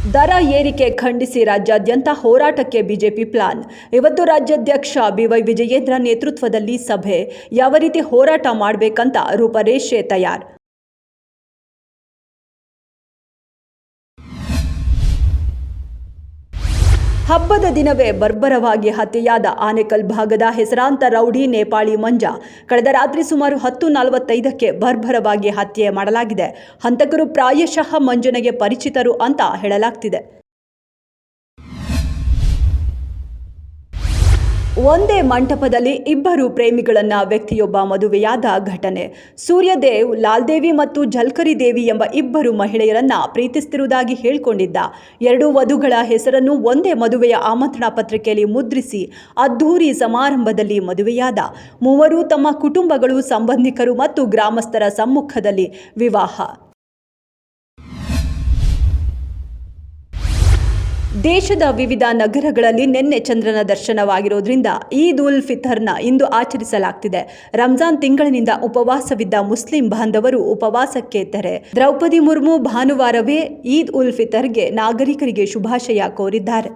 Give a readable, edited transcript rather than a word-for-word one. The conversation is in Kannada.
ದರ ಏರಿಕೆ ಖಂಡಿಸಿ ರಾಜ್ಯಾದ್ಯಂತ ಹೋರಾಟಕ್ಕೆ ಬಿಜೆಪಿ ಪ್ಲಾನ್. ಇವತ್ತು ರಾಜ್ಯಾಧ್ಯಕ್ಷ ಬಿವೈ ವಿಜಯೇಂದ್ರ ನೇತೃತ್ವದಲ್ಲಿ ಸಭೆ. ಯಾವ ರೀತಿ ಹೋರಾಟ ಮಾಡಬೇಕಂತ ರೂಪರೇಷೆ ತಯಾರು. ಹಬ್ಬದ ದಿನವೇ ಬರ್ಬರವಾಗಿ ಹತ್ಯೆಯಾದ ಆನೇಕಲ್ ಭಾಗದ ಹೆಸರಾಂತ ರೌಡಿ ನೇಪಾಳಿ ಮಂಜ. ಕಳೆದ ರಾತ್ರಿ ಸುಮಾರು 10:45ಕ್ಕೆ ಬರ್ಬರವಾಗಿ ಹತ್ಯೆ ಮಾಡಲಾಗಿದೆ. ಹಂತಕರು ಪ್ರಾಯಶಃ ಮಂಜನಿಗೆ ಪರಿಚಿತರು ಅಂತ ಹೇಳಲಾಗ್ತಿದೆ. ಒಂದೇ ಮಂಟಪದಲ್ಲಿ ಇಬ್ಬರು ಪ್ರೇಮಿಗಳನ್ನ ವ್ಯಕ್ತಿಯೊಬ್ಬ ಮದುವೆಯಾದ ಘಟನೆ. ಸೂರ್ಯದೇವ್, ಲಾಲ್ದೇವಿ ಮತ್ತು ಝಲ್ಕರಿ ದೇವಿ ಎಂಬ ಇಬ್ಬರು ಮಹಿಳೆಯರನ್ನ ಪ್ರೀತಿಸುತ್ತಿರುವುದಾಗಿ ಹೇಳಿಕೊಂಡಿದ್ದ. ಎರಡೂ ವಧುಗಳ ಹೆಸರನ್ನು ಒಂದೇ ಮದುವೆಯ ಆಮಂತ್ರಣ ಪತ್ರಿಕೆಯಲ್ಲಿ ಮುದ್ರಿಸಿ ಅದ್ಧೂರಿ ಸಮಾರಂಭದಲ್ಲಿ ಮದುವೆಯಾದ. ಮೂವರು ತಮ್ಮ ಕುಟುಂಬಗಳು, ಸಂಬಂಧಿಕರು ಮತ್ತು ಗ್ರಾಮಸ್ಥರ ಸಮ್ಮುಖದಲ್ಲಿ ವಿವಾಹ. ದೇಶದ ವಿವಿಧ ನಗರಗಳಲ್ಲಿ ನಿನ್ನೆ ಚಂದ್ರನ ದರ್ಶನವಾಗಿರೋದ್ರಿಂದ ಈದ್ ಉಲ್ ಫಿತರ್ನ ಇಂದು ಆಚರಿಸಲಾಗ್ತಿದೆ. ರಂಜಾನ್ ತಿಂಗಳಿನಿಂದ ಉಪವಾಸವಿದ್ದ ಮುಸ್ಲಿಂ ಬಾಂಧವರು ಉಪವಾಸಕ್ಕೆ ತೆರೆ. ದ್ರೌಪದಿ ಮುರ್ಮು ಭಾನುವಾರವೇ ಈದ್ ಉಲ್ ಫಿತರ್ಗೆ ನಾಗರಿಕರಿಗೆ ಶುಭಾಶಯ ಕೋರಿದ್ದಾರೆ.